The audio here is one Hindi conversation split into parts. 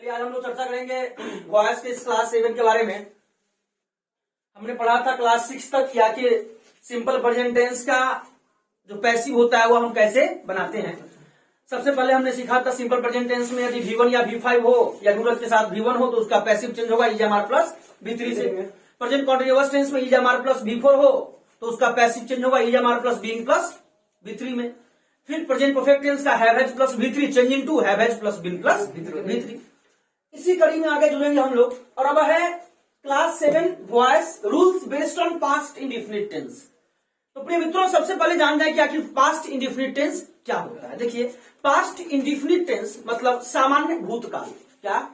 चलिए आज हम लोग चर्चा करेंगे वॉइस के इस क्लास 7 के बारे में। हमने पढ़ा था क्लास 6 तक या कि सिंपल प्रेजेंट टेंस का जो पैसिव होता है वो हम कैसे बनाते हैं। सबसे पहले हमने सीखा था सिंपल प्रेजेंट टेंस में यदि V1 या V5 हो या डूडल के साथ V1 हो तो उसका पैसिव चेंज होगा ER प्लस V3 से। प्रेजेंट कॉन्टिन्यूअस टेंस में ER प्लस V4 हो तो उसका पैसिव चेंज होगा ER plus being plus V3 में। फिर प्रेजेंट परफेक्ट टेंस का have has plus V3 change into have has plus been plus V3। इसी कड़ी में आगे जुड़ेंगे हम लोग। और अब है class 7 voice rules based on past indefinite tense. तो प्रिय मित्रों सबसे पहले जानना है कि आखिर पास्ट इंडेफिनिट टेंस क्या होता है। देखिए पास्ट इंडेफिनिट टेंस मतलब सामान्य भूतकाल। क्या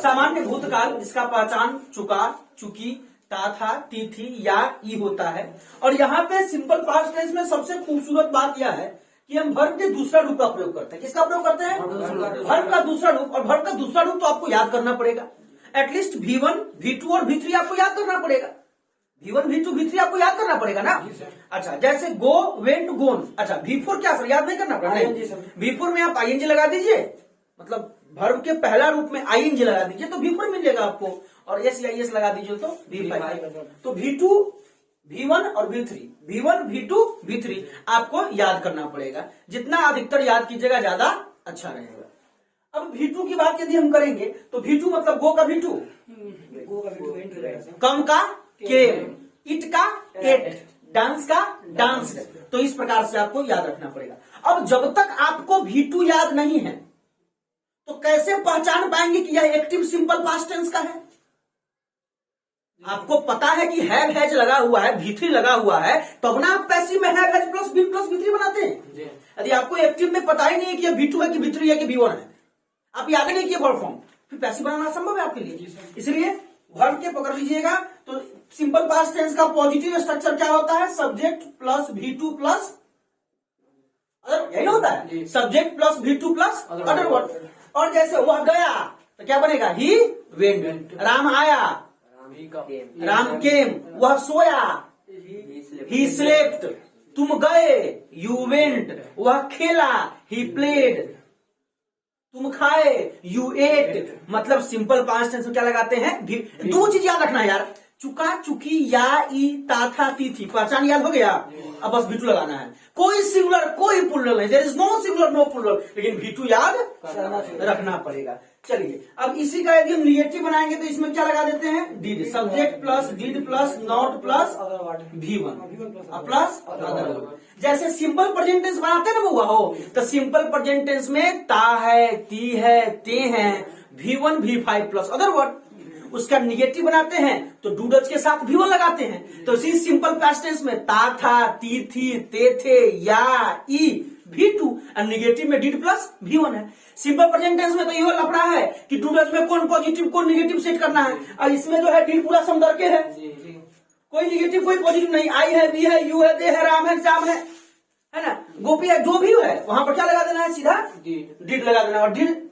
सामान्य भूतकाल जिसका पहचान चुका, चुकी, था, थी या ई होता है। और यहाँ पे सिंपल पास्ट टेंस में सबसे खूबसूरत बात यह है कि हम वर्ब के दूसरा रूप का प्रयोग करते हैं। किसका प्रयोग करते हैं? वर्ब का दूसरा रूप। और वर्ब का दूसरा रूप तो आपको याद करना पड़ेगा। एटलीस्ट V1, V2 और V3 आपको याद करना पड़ेगा। V1, V2, V3 आपको याद करना पड़ेगा ना। अच्छा जैसे गो, वेंट, गोन। अच्छा V4 क्या सर याद नहीं करना पड़ेगा? V4 में आप ING लगा दीजिए, मतलब वर्ब के पहला रूप में ING लगा दीजिए तो V4 मिलेगा आपको। और S या ES लगा दीजिए तो V5। तो V2, V1 और V1, V2, V3 आपको याद करना पड़ेगा। जितना अधिकतर याद कीजिएगा ज्यादा अच्छा रहेगा। अब V2 की बात यदि हम करेंगे तो V2 मतलब गो का V2, कम का केम, इट का एट, डांस का डांस्ड। तो इस प्रकार से आपको याद रखना पड़ेगा। अब जब तक आपको V2 याद नहीं है तो कैसे पहचान पाएंगे कि यह एक्टिव सिंपल पास्ट टेंस का है? आपको पता है कि हैव हैज लगा हुआ है, V3 लगा हुआ है, तब ना आप पैसिव में have has plus been plus V3 बनाते हैं। यदि आपको एक्टिव में पता ही नहीं है कि V2 है कि V3 है कि V1 है, आप याद नहीं किए वर्ब फॉर्म, फिर पैसिव बनाना संभव है आपके लिए। इसलिए वर्ब के पकड़ लीजिएगा तो सिंपल पास्ट टेंस का पॉजिटिव स्ट्रक्चर क्या होता है? सब्जेक्ट प्लस V2 प्लस यही होता है, subject plus V2 plus other word. और जैसे वह गया तो क्या बनेगा? He went. राम आया, राम केम। वह सोया, ही स्लेप्ट। तुम गए, यू वेंट। वह खेला, ही प्लेड। तुम खाए, यू एट। मतलब सिंपल पास्ट टेंस में क्या लगाते हैं? दो चीज याद रखना है यार, चुका, चुकी, या, ई, था, थी। पहचान याद हो गया। अब बस V2 लगाना है। कोई सिंगुलर कोई प्लुरल नहीं, there is no singular no plural, लेकिन V2 याद रखना पड़ेगा। चलिए अब इसी का यदि हम निगेटिव बनाएंगे तो इसमें क्या लगा देते हैं? Did. Subject plus did plus not plus V1 plus other. जैसे सिंपल प्रेजेंट टेंस बनाते हैं ना वो हो, तो सिंपल प्रेजेंट टेंस में ता है, ती है, ते हैं, V1 V5 plus other word. उसका निगेटिव बनाते हैं तो डूडल्स के साथ V1 लगाते हैं। तो इसी सिंपल पास्ट टेंस में ता था, ती थी, ते थे, या, ई, V2 और निगेटिव में डिड प्लस V1 है। सिंपल प्रेजेंट टेंस में तो ये लफड़ा है कि डूडल्स में कौन पॉजिटिव कौन निगेटिव सेट करना है। और इसमें जो है डिड पूरा समदर के है, कोई निगेटिव कोई पॉजिटिव नहीं। आई है, बी है, यू है, दे है, राम है, श्याम है ना, गोपी है, जो भी है वहां पर क्या लगा देना है? सीधा डिड लगा देना। और डिड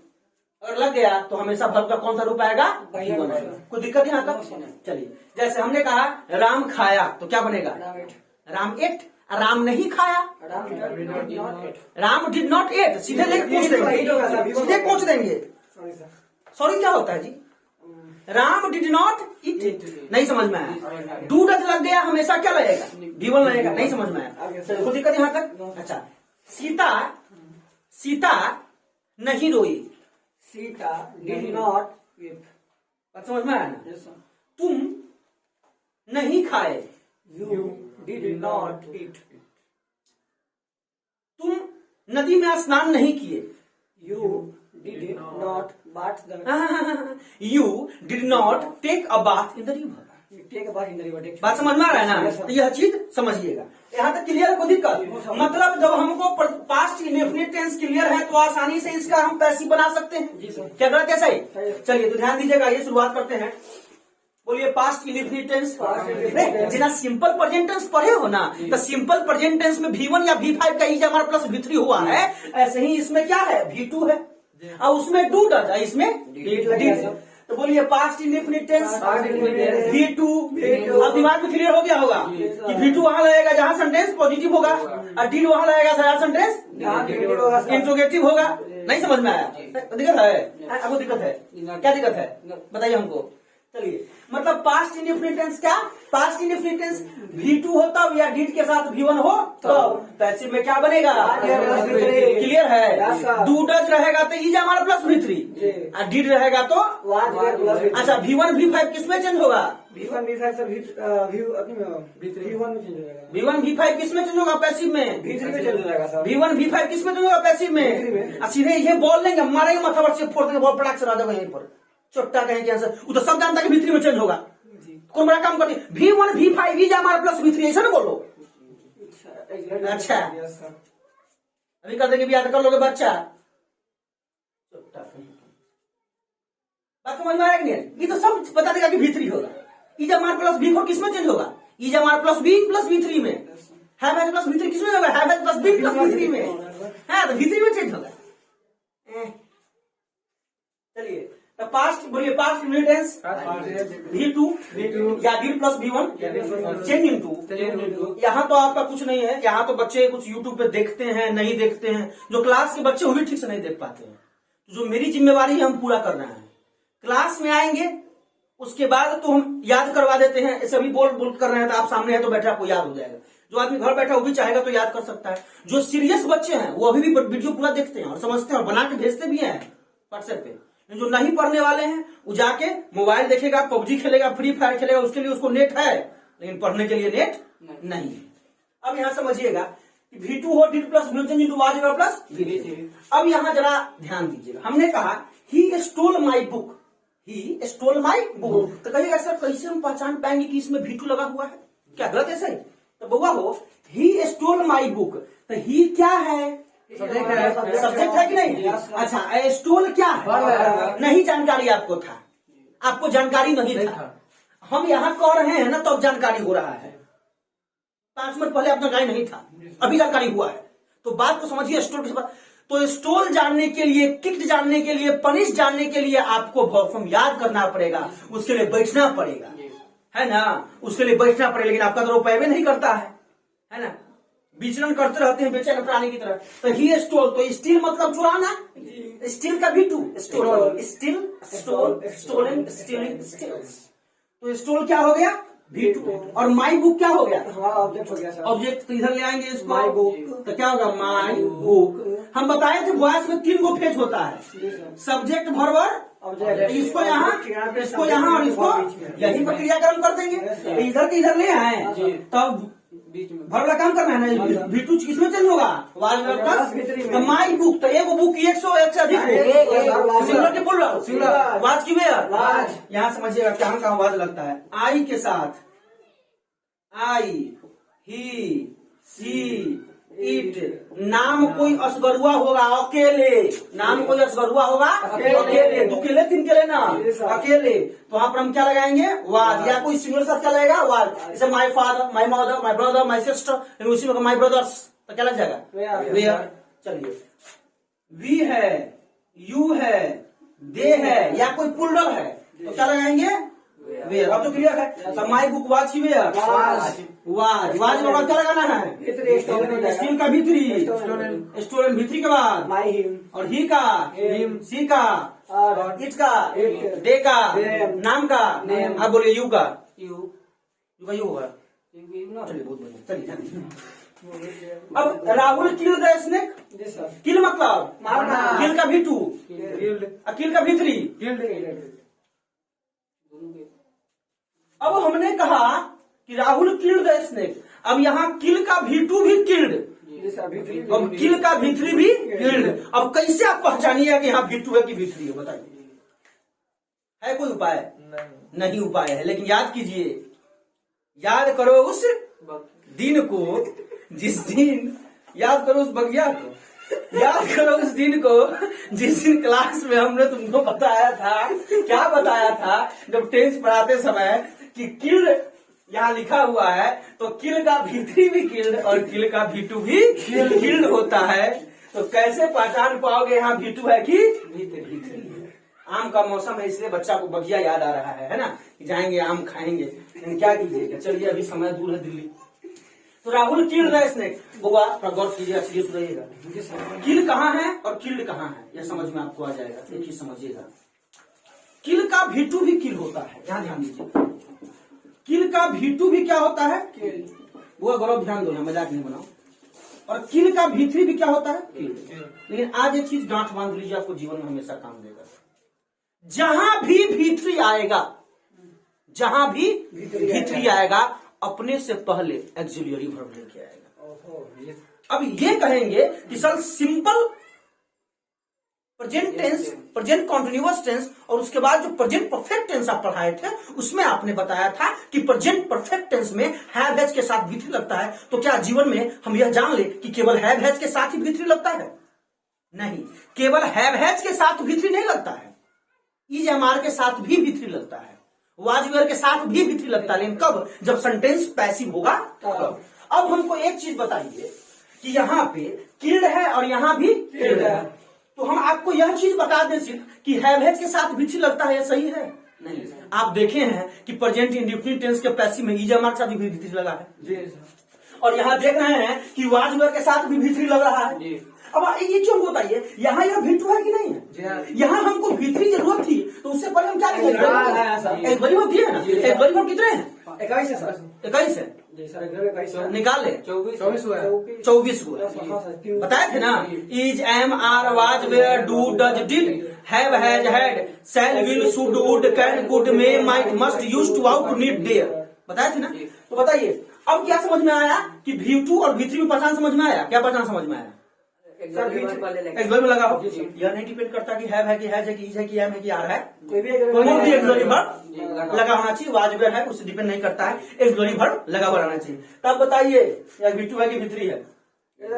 अगर लग गया तो हमेशा वर्ब का कौन सा रूप आएगा? V1 आएगा। कोई दिक्कत यहाँ तक? चलिए जैसे हमने कहा राम खाया तो क्या बनेगा? राम एट। राम नहीं खाया, राम डिड नॉट एट। सीधे पूछ देंगे सॉरी क्या होता है जी? Ram did not eat. नहीं समझ में आया। डू डज लग गया हमेशा क्या लगेगा? V1 लगेगा। नहीं समझ में आया। कोई दिक्कत यहाँ तक? अच्छा सीता नहीं रोई, सीता डिड नॉट वीप। बात समझ में आया ना? तुम नहीं खाए, यू डिड नॉट ईट। तुम नदी में स्नान नहीं किए, you did not bath the you did not take a bath in the river. Take a bath in the river. बात समझ में आ रहा है ना? तो यह चीज समझिएगा। यहाँ तक क्लियर है? कोई दिक्कत? मतलब जब हमको पास्ट इंडेफिनिट टेंस क्लियर है तो आसानी से इसका हम पैसिव बना सकते हैं। क्या गलत है? सही। चलिए तो ध्यान दीजिएगा, ये शुरुआत करते हैं। बोलिए पास्ट इंडेफिनिट टेंस। जितना सिंपल प्रेजेंट टेंस पढ़े हो ना, तो सिंपल प्रेजेंट टेंस में V1 या V5 का ER प्लस V3 हुआ है, ऐसे ही इसमें क्या है? V2 है और उसमें डू डज, इसमें डिड। तो बोलिए पास्ट इंडेफिनिट टेंस V2। अब दिमाग में क्लियर हो गया होगा कि V2 वहां लगेगा जहां सेंटेंस पॉजिटिव होगा और डिड वहां लगेगा जहां सेंटेंस इंट्रोगेटिव होगा। नहीं समझ में आया? दिक्कत है आपको? दिक्कत है? क्या दिक्कत है बताइए हमको। चलिए, मतलब पास्ट इंडेफिनिट टेंस क्या? पास्ट इंडेफिनिट टेंस V2 हो तब या डिड के साथ V1 हो तब पैसिव में क्या बनेगा? क्लियर है? डू डज रहेगा तो इज हमारा प्लस V3 और डिड रहेगा तो अच्छा V1 V5 किसमें चेंज होगा? V1 V5 से V1 में चेंज हो जाएगा। V1 V5 किसमें चेंज होगा? पैसिव में। V3 में चेंज हो जाएगा सर। V1 V5 किसमें चेंज होगा? पैसिव में। और सीधे ये बोल लेंगे, मारेंगे माथा पर से फोड़ देंगे, बहुत पटाख से राजा यहीं पर चोट्टा कहेंगे आंसर। वो तो सब जानता है कि V3 में चेंज होगा। कौन बड़ा काम करती है? V1 V5 इज हमारा प्लस V3 ऐसा ना बोलो। अच्छा अभी कर देंगे, याद कर लोगे बच्चा। बात समझ में आएगी नहीं? ये तो सब बता देगा कि V3 होगा। इज हमारा प्लस V4 किसमें चेंज होगा? इज हमारा प्लस B प्लस V3 में। हैव हैज प्लस V3 किसमें होगा? Have has plus B plus V3 में। हाँ तो V3 में चेंज होगा। चलिए पास्ट बोलिए, पास्ट टेंस V2 या did plus V1 change into. यहाँ तो आपका कुछ नहीं है, यहाँ तो बच्चे कुछ यूट्यूब पे देखते हैं, नहीं देखते हैं। जो क्लास के बच्चे वो भी ठीक से नहीं देख पाते हैं। जो मेरी जिम्मेवारी है हम पूरा कर रहे हैं। क्लास में आएंगे उसके बाद तो हम याद करवा देते हैं। ऐसे भी बोल कर रहे हैं तो आप सामने है तो बैठे आपको याद हो जाएगा। जो आदमी घर बैठा वो भी चाहेगा तो याद कर सकता है। जो सीरियस बच्चे हैं वो अभी भी वीडियो पूरा देखते हैं और समझते हैं और बना के भेजते भी हैं व्हाट्सएप पे। जो नहीं पढ़ने वाले हैं वो जाके मोबाइल देखेगा, पबजी खेलेगा, फ्री फायर खेलेगा, उसके लिए उसको नेट है, लेकिन पढ़ने के लिए नेट नहीं है। अब यहाँ समझिएगा कि V2 हो did plus was plus V3। अब यहाँ जरा ध्यान दीजिएगा, हमने कहा he stole my book, he stole my book. तो कहिएगा सर कैसे हम पहचान पाएंगे कि इसमें V2 लगा हुआ है? क्या गलत है सही? तो बउआ हो ही स्टोल माई बुक, तो ही क्या है? सब्जेक्ट है कि नहीं? अच्छा स्टोल क्या है? नहीं जानकारी आपको था, आपको जानकारी नहीं था। हम यहाँ कह रहे हैं ना तब जानकारी हो रहा है। 5 मिनट पहले आपका गाय नहीं था, अभी जानकारी हुआ है। तो बात को समझिए। स्टोल किस बात? तो स्टोल जानने के लिए, किक्ड जानने के लिए, पनिश जानने के लिए आपको वर्ब फॉर्म याद करना पड़ेगा, उसके लिए बैठना पड़ेगा, है ना? उसके लिए बैठना पड़ेगा। लेकिन आपका तो रुपये भी नहीं करता है ना? विचरण करते रहते हैं बेचैन प्राणी की तरह। तो ही स्टोल, तो स्टील मतलब चुराना, स्टील का V2 stole, steal stole stolen stealing steals. तो स्टोल क्या हो गया? V2। और माई बुक क्या हो गया? ऑब्जेक्ट हो गया सर। ऑब्जेक्ट तो इधर ले आएंगे इसको, माई बुक। तो क्या होगा? My book. हम बताए थे वॉइस में 3 गो फेज होता है, सब्जेक्ट वर्ब ऑब्जेक्ट। इसको यहाँ और इसको यही पर क्रियाक्रम कर देंगे। इधर के इधर ले आए तब भरला काम करना है ना। V2 किसमें चेंज होगा? Was plus V3। तो माई बुक, तो एक बुक 101 से अधिक सिंगुलर के बोल रहा हूँ। वाज की वेयर, यहाँ समझिएगा कहाँ वाज लगता है। आई के साथ आई, ही, सी, इट। नाम कोई असगरुआ होगा अकेले, नाम कोई असगरुआ होगा अकेले। 2 केले 3 केले ना, अकेले। तो वहां पर हम क्या लगाएंगे? वाज। या कोई सिंगल साथ क्या लगेगा? वाज। जैसे my father, my mother, my brother, my sister, उसी में माई ब्रदर्स, तो क्या लग जाएगा? वेयर। चलिए वी है, यू है, दे है, या कोई पुल्डर है तो क्या लगाएंगे? वेयर। अब तो क्लियर है। तो माई बुक वाज की वेयर, वाज के बाद क्या लगाना है? स्टील का V3, स्टोलन V3 के बाद माई हिम, और ही का, सी का, और इट का, डे का, नाम का। आप बोलिए यू का, यू होगा। चलिए बहुत बढ़िया। चलिए अब राहुल किल द स्नेक। किल मतलब मारना। किल का V2, किल का V3। अब हमने कहा कि राहुल किल्ड द स्नेक। अब यहाँ किल का V2 भी किल्ड, अब किल का V3 भी किल्ड। अब कैसे आप पहचानिएगा कि यहाँ V2 है कि V3 है? बताइए, है कोई उपाय? नहीं उपाय है। लेकिन याद कीजिए, याद करो उस दिन को, जिस दिन, याद करो उस बगिया को, याद करो उस दिन को जिस दिन क्लास में हमने तुमको बताया था। क्या बताया था? जब टेंस पढ़ाते समय कि किल्ड यहाँ लिखा हुआ है तो किल का V3 भी किल्ड और किल का V2 भी किल्ड होता है। तो कैसे पहचान पाओगे यहाँ V2 है कि V3 है? आम का मौसम है इसलिए बच्चा को बगिया याद आ रहा है ना, कि जाएंगे आम खाएंगे। लेकिन क्या कीजिएगा, चलिए अभी समय दूर है दिल्ली। तो राहुल किल्ड द स्नेक। बुआ थोड़ा गौर कीजिएगा, सीरियस रहिएगा। किल कहाँ है और किल्ड कहाँ है, यह समझ में आपको आ जाएगा। एक चीज समझिएगा, किल का V2 भी किल होता है, यहाँ ध्यान दीजिए। किल का V2 भी क्या होता है, बुआ गौरव ध्यान दो, मजाक नहीं बनाओ। और किल का V3 भी क्या होता है, किल। लेकिन आज एक चीज गांठ बांध लीजिए, आपको जीवन में हमेशा काम देगा। जहां भी V3 आएगा, जहां भी V3 आएगा, अपने से पहले एक्सिलरी वर्ब लेके आएगा। अब ये कहेंगे कि sir simple present tense, present continuous tense और उसके बाद जो प्रेजेंट परफेक्ट टेंस आप पढ़ाए थे, उसमें आपने बताया था कि प्रेजेंट परफेक्ट टेंस में हैव हैज के साथ V3 लगता है। तो क्या जीवन में हम यह जान ले कि केवल हैव हैज के साथ ही V3 लगता है? नहीं, केवल हैव हैज के साथ V3 नहीं लगता है। इज एम आर के साथ भी V3 लगता है, वाज वेयर के साथ भी V3 लगता है। लेकिन कब? जब सेंटेंस पैसिव होगा तब। अब हमको एक चीज बताइए कि यहाँ पे किल्ड है और यहाँ भी किल्ड है, तो हम आपको यह चीज बता दें सिर्फ कि हैव हैज के साथ V3 लगता है, यह सही है? नहीं। आप देखे हैं कि प्रेजेंट इंडेफिनिट टेंस के पैसिव में इज एम आर के साथ भी V3 लगा है, और यहाँ देख रहे हैं कि वाज वेयर के साथ भी V3 लग रहा है। अब ये क्यों बताइए, यहाँ यह V2 है कि नहीं है? यहाँ हमको V3 की जरूरत थी, तो उससे पहले हम क्या करेंगे? एक बड़ी वर्ब दिए है ना, एक बड़ी वर्ब कितने हैं? 21 है सर। 21 है, निकाल ले। 24 हुआ। बताए थे ना, is am are was were do does did have has had shall will should would can could may might must use to ought need dare, बताए थे ना। तो बताइए अब क्या समझ में आया कि V2 और V3 में पहचान समझ में आया? क्या पहचान समझ में आया? एक्सवर्ब में लगा हो, यह नहीं डिपेंड करता कि है कि हैज है कि इज है कि एम है कि आर है, कोई भी एक्सवर्ब वर्ब लगा होना चाहिए। वाज वेयर है, उससे डिपेंड नहीं करता है, एक्सवर्ब वर्ब लगा हुआ रहना चाहिए। तब बताइए या V2 है कि V3 है?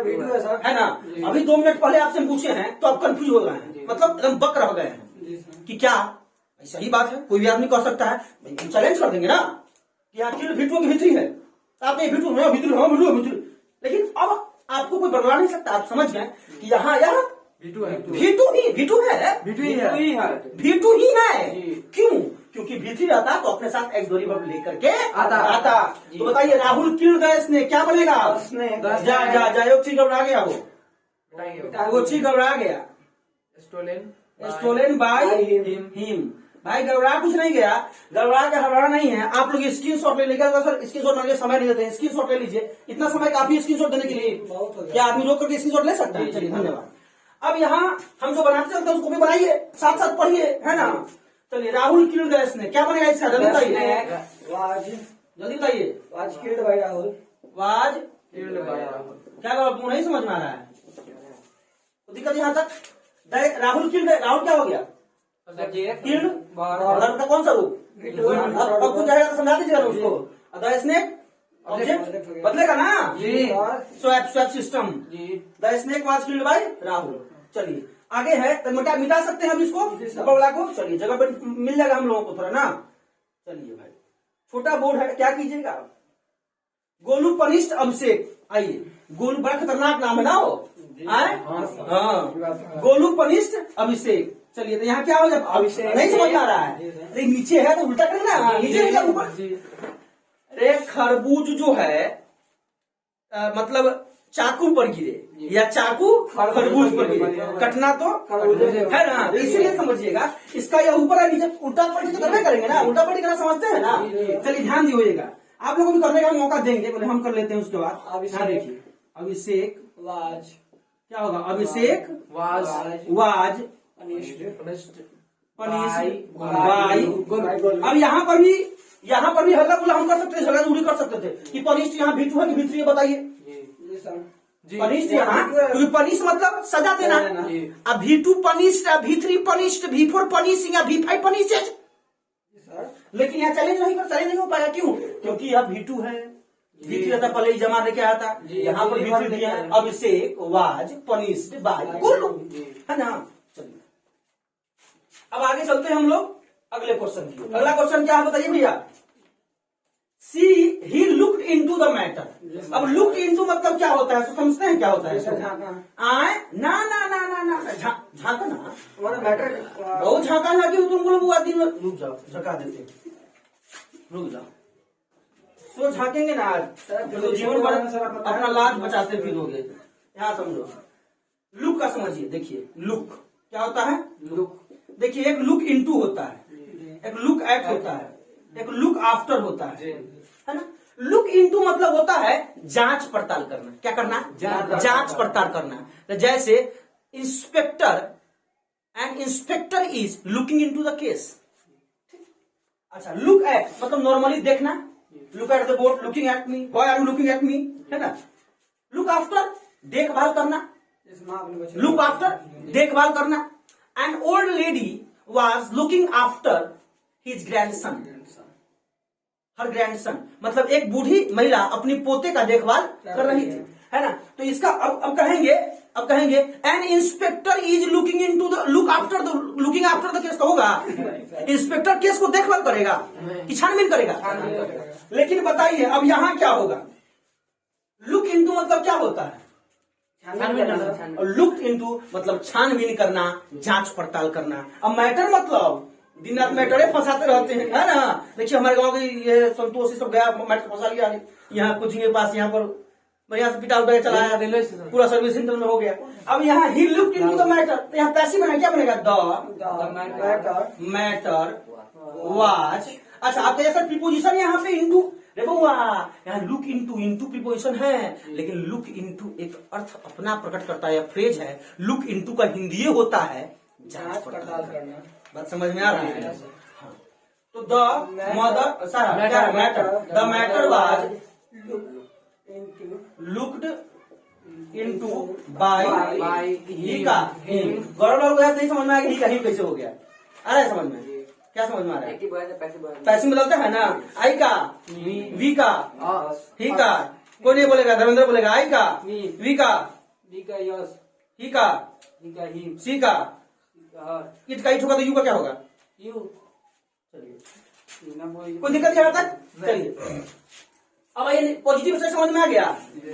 V2 है सर, है ना। अभी 2 मिनट पहले आपसे पूछे हैं तो आप कंफ्यूज हो गए हैं, मतलब एकदम बक रह गए हैं कि क्या सही बात है। कोई भी आदमी कह सकता है, चैलेंज कर देंगे ना कि यहाँ V2 की V3 है, आपने V2 लेकिन अब आपको कोई बदला नहीं सकता। आप समझ गए कि यहाँ यह V2 है, V2 ही है। क्यों? क्योंकि V3 आता तो अपने साथ एक्स वर्ब लेकर के आता। तो बताइए राहुल किल्ड द स्नेक, क्या बनेगा? जा चीज घबरा गया, वो चीज घबरा गया। Stolen by him. भाई गड़बड़ा कुछ नहीं गया, गड़बड़ा नहीं है। आप लोग स्क्रीनशॉट ले लीजिएगा। सर स्क्रीनशॉट मांगे, समय नहीं देते हैं, स्क्रीनशॉट ले लीजिए। इतना समय काफी स्क्रीनशॉट देने के लिए? क्या आदमी रोक करके स्क्रीनशॉट ले सकता है? चलिए धन्यवाद। अब यहाँ हम जो बनाते चलते हैं उसको भी बनाइए, साथ साथ पढ़िए, है ना। चलिए राहुल किल्ड द स्नेक, क्या बनेगा इसका? जल्दी बताइए, जल्दी बताइए। Was killed by Rahul, was killed by Rahul. क्या आपको नहीं समझ में आ रहा है? तो दिक्कत यहाँ तक। राहुल किल्ड, राहुल क्या हो गया? किल्ड का कौन सा रूप? अब कुछ जाएगा तो समझा दीजिएगा उसको। द स्नेक ऑब्जेक्ट बदलेगा ना, swap system. The snake was killed by Rahul. चलिए आगे है, तो मिटा सकते हैं हम इसको बबला को। चलिए जगह पर मिल जाएगा हम लोगों को थोड़ा ना। चलिए भाई छोटा बोर्ड है, क्या कीजिएगा? गोलू पनिष्ड अभिषेक। आइए, गोलू बड़ा खतरनाक नाम है ना वो, हाँ। गोलू पनिष्ड अभिषेक। चलिए तो यहाँ क्या हो जाए? अभिषेक नहीं समझ आ रहा है, अरे नीचे है तो उल्टा करना, नीचे ऊपर। अरे खरबूज जो है मतलब चाकू पर गिरे या चाकू खरबूज पर गिरे, कटना तो है ना। इसीलिए समझिएगा इसका यह ऊपर है नीचे, उल्टा पलटी तो करना करेंगे ना, उल्टा पलटी करना समझते हैं ना। चलिए ध्यान दीजिएगा, आप लोगों को भी करने का मौका देंगे, बोले हम कर लेते हैं। उसके बाद देखिए अभिषेक वाज, क्या होगा? अभिषेक वाज पनिश्ड बाय। अब यहाँ पर भी हल्ला गुल्ला हम कर सकते थे, झगड़ा उड़ी कर सकते थे कि पनिश्ड यहाँ V2 है कि V3 है? बताइए। पनिश्ड यहाँ, क्योंकि पनिश मतलब सजा देना। अब V2 punished, V3 punished, V4 punishing या V5 पनिशेड। लेकिन यहाँ चैलेंज नहीं हो पाया। क्यों? क्योंकि यह V2 है, V3 रहता पहले ही जमा लेके आता, यहाँ पर V3 दिया है। अभिषेक वाज पनिश्ड बाय गोलू, है ना। चलिए अब आगे चलते हैं हम लोग अगले क्वेश्चन की। अगला क्वेश्चन क्या है बताइए भैया? He looked into the matter. अब लुक्ड इनटू मतलब क्या होता है? समझते हैं क्या होता है? झांकना, बहुत झांका झाकी हो तुम लोग। दिन में रुक जाओ, झका देते, रुक जाओ, सो झाकेंगे ना आज तो जीवन भर अपना लाज बचाते फिरोगे। यहाँ समझो, लुक का समझिए। देखिए लुक क्या होता है? लुक। देखिए एक लुक इनटू होता है, एक लुक एट होता है, एक लुक आफ्टर होता है ना। लुक इनटू मतलब होता है जांच पड़ताल करना। क्या करना? जांच पड़ताल करना। तो जैसे inspector and inspector is looking into the case. अच्छा, लुक एट मतलब नॉर्मली देखना, look at the board, looking at me, why are you looking at me, है ना। लुक आफ्टर देखभाल करना, लुक आफ्टर देखभाल करना। An old lady was looking after his grandson, her grandson मतलब एक बूढ़ी महिला अपनी पोते का देखभाल कर रही थी, है ना। तो इसका अब कहेंगे an inspector is looking into the looking after the case. तो होगा इंस्पेक्टर केस को देखभाल करेगा कि छानबीन करेगा? लेकिन बताइए अब यहाँ क्या होगा? लुक इनटू मतलब क्या होता है? लुक इनटू मतलब छानबीन करना, जांच पड़ताल करना। अब मैटर मतलब दिन रात मैटरे फंसाते रहते हैं, है ना। देखिए हमारे गांव के ये संतोष सब गया, मैटर फंसा लिया यहाँ कोचिंग के पास, यहाँ पर बढ़िया से पिटा उठा चलाया, पूरा सर्विस सेंटर में हो गया। अब यहाँ ही लुक इनटू द मैटर, तो यहाँ पैसिव बना, क्या बनेगा? The matter was. अच्छा, आपका जैसा प्रीपोजिशन यहाँ पे इनटू, देखो यहाँ लुक इनटू प्रीपोजिशन है, लेकिन लुक इनटू एक अर्थ अपना प्रकट करता है, फ्रेज है। लुक इनटू का हिंदी होता है जांच पड़ताल करना। बात समझ में आ रही है? हाँ। तो the matter was looked into by he का हिम। गौरव लोग नहीं समझ में आया कि ही का हिम कैसे हो गया? आ रहा है समझ में? क्या समझ में आ रहा है? पैसे बदलते है ना। आई का वी का ही का, कोई नहीं बोलेगा, धर्मेंद्र बोलेगा। आई का वी का यस, ही का हिम, सी का इट का इट होगा तो यू का क्या होगा? यू। चलिए कोई दिक्कत यहाँ तक? चलिए अब ये पॉजिटिव से समझ में आ गया।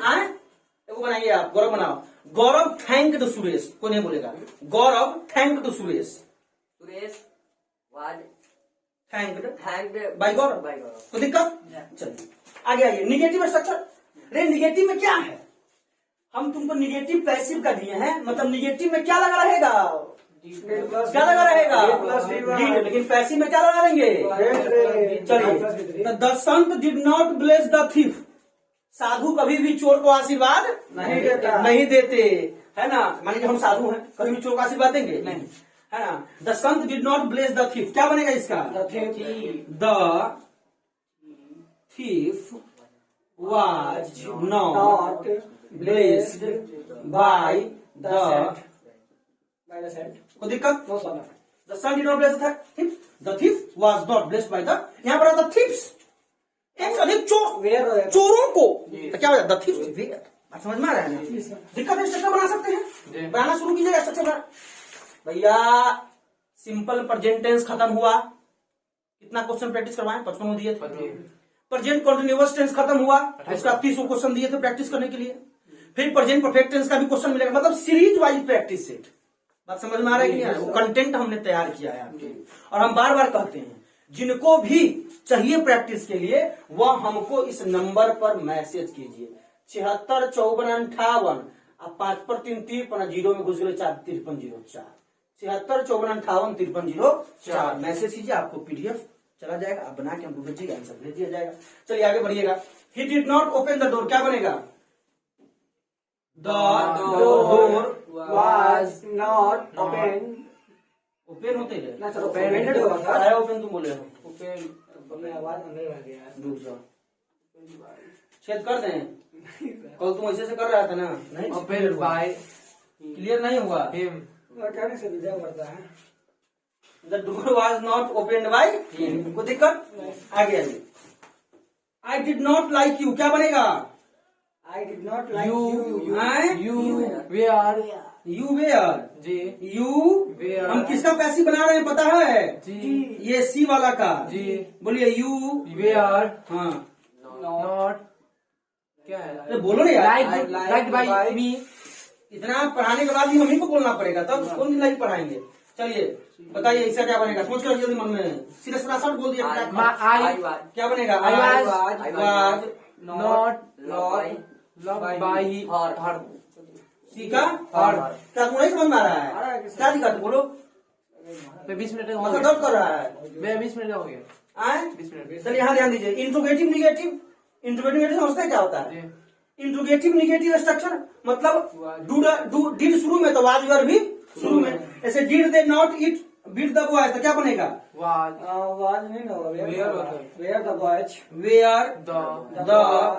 आए देखो बनाइए आप, गौरव बनाओ। गौरव थैंक द सुरेश, कोई नहीं बोलेगा। Gaurav thank the Suresh, Suresh was thanked by Gaurav. कोई दिक्कत? चलिए आगे आइए। Negative structure. रे निगेटिव में क्या है? हम तुमको निगेटिव पैसिव का दिए हैं, मतलब निगेटिव में क्या लगा रहेगा? क्या लगा रहेगा? लेकिन पैसिव में क्या लगा देंगे? चलिए, the sant did not bless the thief. साधु कभी भी चोर को आशीर्वाद नहीं देते, है ना। मान लीजिए हम साधु हैं, कभी भी चोर को आशीर्वाद देंगे? नहीं, है ना। The sant did not bless the thief, क्या बनेगा इसका? The thief was not blessed by the saint. कोई दिक्कत? The son did not bless the thief. The thief was not blessed by the, यहाँ पर आता thieves, एक से अधिक चोरों को, तो क्या हो जाता? The thief were। आप समझ में आ रहा है ना? दिक्कत है, स्ट्रक्चर बना सकते हैं, बनाना शुरू कीजिएगा स्ट्रक्चर। भैया सिंपल प्रेजेंट टेंस खत्म हुआ, कितना क्वेश्चन प्रैक्टिस करवाएं? 55 में दिए थे। प्रेजेंट कंटिन्यूअस टेंस खत्म हुआ, उसका 30 क्वेश्चन दिए थे प्रैक्टिस करने के लिए। फिर प्रेजेंट परफेक्ट टेंस का भी क्वेश्चन मिलेगा, मतलब सीरीज वाइज प्रैक्टिस सेट। बात समझ में आ रहा है कि नहीं? वो कंटेंट हमने तैयार किया है आपके लिए। और हम बार बार कहते हैं जिनको भी चाहिए प्रैक्टिस के लिए, वह हमको इस नंबर पर मैसेज कीजिए 76 54 58। अब 5 पर 3 53, जीरो में घुस गए 4 53 04। 76 54 58 53 04 मैसेज कीजिए, आपको पीडीएफ चला जाएगा, आप बना के हमको भेजिएगा, आंसर भेज दिया जाएगा। चलिए आगे बढ़िएगा। He did not open the door, क्या बनेगा? The door was not open। Open होते हैं ना, चलो open होगा। आया ओपन तुम बोले हो, ओपन आवाज अंदर आ गया। रुक जाओ, छेद कर दें। कल तुम ऐसे से कर रहा था ना, नहीं ओपन बाय क्लियर नहीं हुआ। हिम, कहने से विजय करता है। The door was not open by him, कोई दिक्कत? आगे आइए। I did not like you, क्या बनेगा? I did not like You you। You were जी, यू Where? हम किसका पैसिव बना रहे हैं पता है? जी, ये सी वाला का। जी, बोलिए यू वेयर हाँ नॉट, क्या है? अरे बोलो ना यार। लाइक बाय मी। इतना पढ़ाने के बाद भी हम ही को बोलना पड़ेगा, तब कौन लाइक पढ़ाएंगे? चलिए बताइए इसका क्या बनेगा, सोच कर जल्दी मन में, सीधे फटाफट बोल दिया फटाफट। I क्या बनेगा? I was was not loved by her. सीखा और क्या तुम्हें नहीं समझ में आ रहा आ रहा है है? किसी- क्या दिक्कत है? बोलो, मैं 20 मिनट का हो मतलब गया। दर्द कर रहा है। मैं 20 मिनट का हो गया। आए 20 मिनट। चलिए यहाँ ध्यान दीजिए, इंट्रोगेटिव निगेटिव। इंट्रोगेटिव निगेटिव समझते हैं क्या होता है? जी। इंट्रोगेटिव निगेटिव स्ट्रक्चर मतलब डिड शुरू में तो वाज वर भी शुरू में, ऐसे did they not it beat the boys तो क्या बनेगा? Was आवाज नहीं ना Where होता है? Were the boys were the the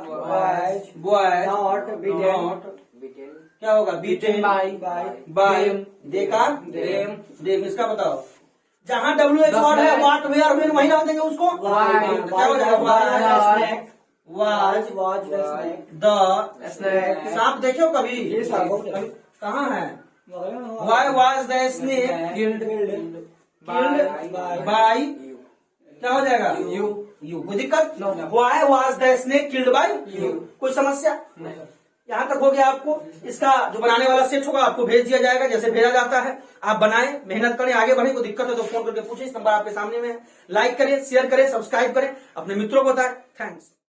boys boys not beaten not क्या होगा? बीटेन by बाय them, देखा them, देम। इसका बताओ, जहाँ WH वर्ड है वाट वेयर वेन वही डाल देंगे उसको। Why? क्या हो जाएगा? Why? Was was the snake the snake, सांप देखे हो कभी? ये सांप हो गया। कहाँ है? Why was the snake killed killed by by क्या हो जाएगा? you. यू। कोई दिक्कत? No. Why was the snake killed by You. कोई समस्या? नहीं। यहाँ तक हो गया आपको। इसका जो बनाने वाला सेट होगा आपको भेज दिया जाएगा, जैसे भेजा जाता है आप बनाएं, मेहनत करें, आगे बढ़े। कोई दिक्कत है तो फोन करके पूछें, इस नंबर आपके सामने में है। लाइक करें, शेयर करें, सब्सक्राइब करें, अपने मित्रों को बताएं। थैंक्स।